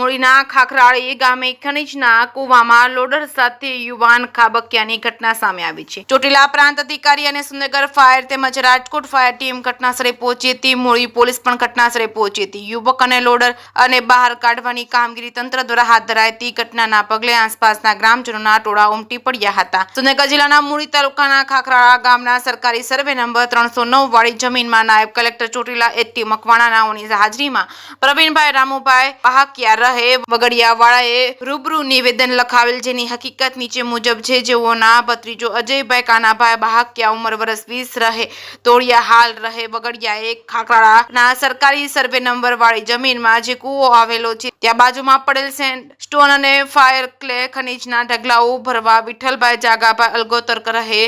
મૂળીના ખાખરાળી ગામે ખનીજના કૂવામાં લોડર સાથે યુવાન ખાબક્યાની ઘટના સામે આવી છે. ચોટીલા પ્રાંત અધિકારી અને સુંદરગઢ ફાયર તેમજ રાજકોટ ફાયર ટીમ ઘટનાસ્થળે પહોંચી હતી. મૂળી પોલીસ પણ ઘટનાસ્થળે પહોંચી હતી. યુવક અને લોડર અને બહાર કાઢવાની કામગીરી તંત્ર દ્વારા હાથ ધરાઈ હતી. ઘટનાના પગલે આસપાસના ગ્રામજનોના ટોળા ઉમટી પડ્યા હતા. સુંદરગઢ જિલ્લાના મૂળી તાલુકાના ખાખરાળા ગામના સરકારી સર્વે નંબર 309 વાળી જમીનમાં નાયબ કલેક્ટર ચોટીલા એચ.ટી. મકવાણાની હાજરીમાં પ્રવીણભાઈ રામુભાઈ પહાકિયા રહે વગડિયાવાળાએ રૂબરૂ નિવેદન લખાવેલ, જેની હકીકત નીચે મુજબ છે. જેઓના ભત્રીજો અજયભાઈ કાનાભાઈ બહાકિયા ઉંમર વર્ષ 20 રહે તોડિયા હાલ રહે વગડિયાએ ખાખરાળાના સરકારી સર્વે નંબર વાળી જમીનમાં જે કૂવો આવેલો છે ત્યાં બાજુમાં પડેલ સેન્ડસ્ટોન અને ફાયર ક્લે ખનીજના ઢગલાઓ ભરવા વિઠ્ઠલભાઈ જાગાભાઈ અલગોતર રહે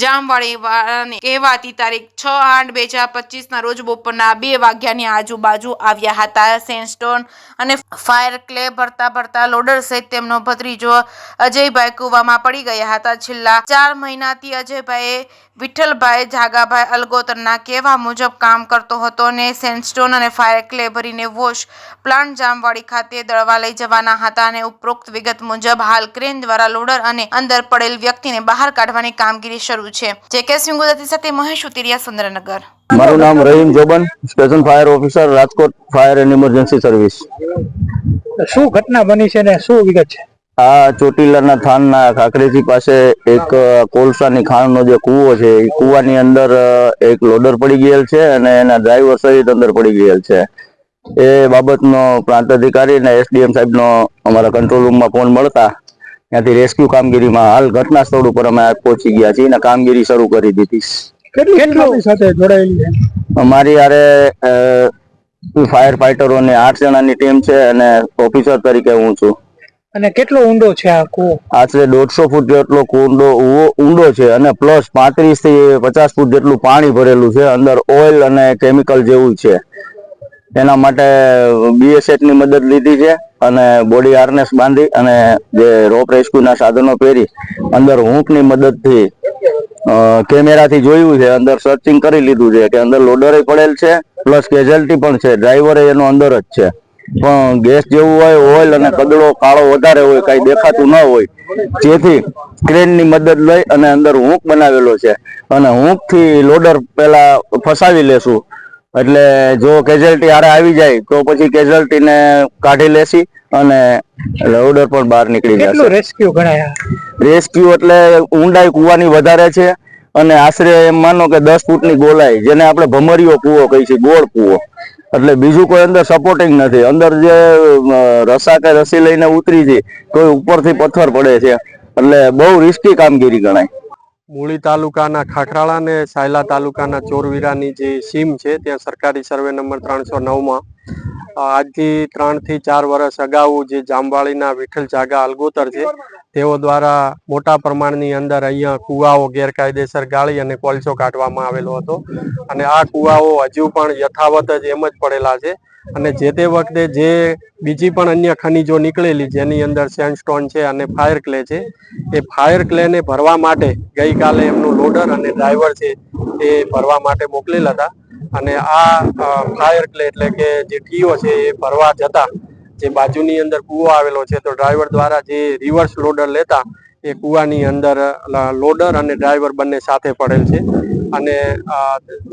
જામવાળી વાળાને કહેવાતી તારીખ 6/8/2025 ના રોજ બપોરના 2 વાગ્યાની આજુબાજુ આવ્યા હતા. સેન્ડસ્ટોન અને ફાયર ક્લે ભરતા લોડર સહિત તેમનો ભત્રીજો અજયભાઈ કૂવામાં પડી ગયા હતા. છેલ્લા 4 મહિનાથી અજયભાઈ વિઠ્ઠલભાઈ જાગાભાઈ અલગોતરના કહેવા મુજબ કામ કરતો હતો અને સેન્ડસ્ટોન અને ફાયર ક્લે ભરીને વોશ પ્લાન્ટ જામવાડી ખાતે દળવા લઈ જવાના હતા અને ઉપરોક્ત વિગત મુજબ હાલ ક્રેન દ્વારા લોડર અને અંદર પડેલ વ્યક્તિને બહાર કાઢવાની કામગીરી શરૂ છે. જે.કે. સિંગુદતી સાથે મહેશ ઉતિરિયા, સુરેન્દ્રનગર. મારું નામ Rahim Joban, station fire officer, Rajkot fire and emergency service. શું ઘટના બની છે ને શું વિગત છે? આ ચોટીલાના થાનના ખાખરેજી પાસે એક કોલસાની ખાણનો જે કૂવો છે એ કૂવાની અંદર એક લોડર પડી ગયેલ છે અને એના ડ્રાઈવર સહિત અંદર પડી ગયેલ છે. એ બાબતનો પ્રાંત અધિકારી અને એસડીએમ સાહેબનો અમારા કંટ્રોલ રૂમમાં ફોન મળતા ત્યાંથી રેસ્ક્યુ કામગીરીમાં હાલ ઘટના સ્થળ ઉપર અમે પહોંચી ગયા છીએ અને કામગીરી શરૂ કરી દીધી. કેટલી સાથે જોડાયેલી છે? અમારી યારે ફાયર ફાઈટરોની 8 જણાની ટીમ છે અને ઓફિસર તરીકે હું છું. અને કેટલો ઊંડો છે આ કૂવો? આશરે 150 ફૂટ જેટલો ઊંડો છે અને પ્લસ 35 થી 50 ફૂટ જેટલું પાણી ભરેલું છે. અંદર ઓઇલ અને કેમિકલ જેવું છે. એના માટે BSH ની મદદ લીધી છે અને બોડી હાર્નેસ બાંધી અને જે રોપ રેસ્ક્યુના સાધનો પહેરી અંદર હૂંફની મદદથી કેમેરાથી જોયું છે, અંદર સર્ચિંગ કરી લીધું છે કે અંદર લોડરે પડેલ છે પ્લસ કેઝ્યુઅલ્ટી પણ છે. ડ્રાઈવરે એનો અંદર જ છે, પણ ગેસ જેવું હોય, ઓઇલ અને કદડો કાળો વધારે હોય, કઈ દેખાતું ન હોય, જેથી ક્રેનની મદદ લઈ અને અંદર હૂંક બનાવેલો છે અને હૂંકથી લોડર પેલા ફસાવી લેશું. એટલે જો કેઝ્યુઅલ્ટી હારે આવી જાય તો પછી કેઝ્યુઅલ્ટીને કાઢી લેશી અને લોડર પણ બહાર નીકળી જશે. કેટલું રેસ્ક્યુ ગણાય? રેસ્ક્યુ એટલે ઊંડાઈ કૂવાની વધારે છે અને આશરે એમ માનો કે 10 ફૂટની ગોલાઈ, જેને આપણે ભમરીયો કૂવો કહી છે, ગોળ કૂવો. એટલે બીજું કોઈ અંદર સપોર્ટિંગ નથી. અંદર જે રસા કે રસી લઈને ઉતરી છે તો ઉપરથી પથ્થર પડે છે, એટલે બહુ રિસ્કી કામગીરી ગણાય. મૂળી તાલુકાના ખાખરાળા અને સાયલા તાલુકાના ચોરવીરાની જે સીમ છે ત્યાં સરકારી સર્વે નંબર 309માં આજથી 3 થી 4 વર્ષ અગાઉ જે જામવાળીના વિઠ્ઠલ જાગા અલગોતર છે તેઓ દ્વારા મોટા પ્રમાણની અંદર અહીંયા કુવાઓ ગેરકાયદેસર ગાળી અને કોલસો કાઢવામાં આવેલો હતો અને આ કુવાઓ હજુ પણ યથાવત જ એમ જ પડેલા છે. અને જે તે વખતે જે બીજી પણ અન્ય ખનીજો નીકળેલી જેની અંદર સેન્ડસ્ટોન છે અને ફાયર ક્લે છે, એ ફાયર ક્લેને ભરવા માટે ગઈકાલે એમનું લોડર અને ડ્રાઈવર છે એ ભરવા માટે મોકલેલ હતા અને આ ફાયર ક્લે એટલે કે જે ટીઓ છે એ ભરવા જતા જે બાજુની અંદર કૂવો આવેલો છે તો ડ્રાઈવર દ્વારા જે રિવર્સ લોડર લેતા એ કૂવાની અંદર લોડર અને ડ્રાઈવર બંને સાથે પડેલ છે અને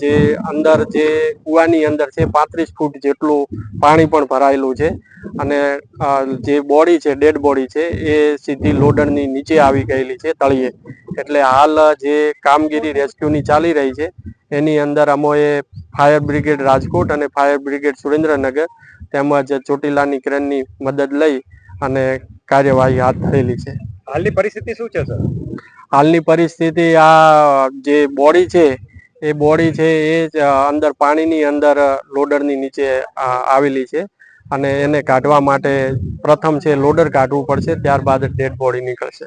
જે અંદર જે કૂવાની અંદર છે 35 ફૂટ જેટલું પાણી પણ ભરાયેલું છે અને જે બોડી છે, ડેડ બોડી છે, એ સીધી લોડરની નીચે આવી ગયેલી છે તળિયે. એટલે હાલ જે કામગીરી રેસ્ક્યુની ચાલી રહી છે એની અંદર અમોએ ફાયર બ્રિગેડ રાજકોટ અને ફાયર બ્રિગેડ સુરેન્દ્રનગર તેમજ ચોટીલાની ક્રેનની મદદ લઈ અને કાર્યવાહી હાથ ધરેલી છે. હાલની પરિસ્થિતિ શું છે સર? હાલની પરિસ્થિતિ આ જે બોડી છે એ બોડી છે એ અંદર પાણીની અંદર લોડરની નીચે આવેલી છે અને એને કાઢવા માટે પ્રથમ છે લોડર કાઢવું પડશે, ત્યારબાદ ડેડ બોડી નીકળશે.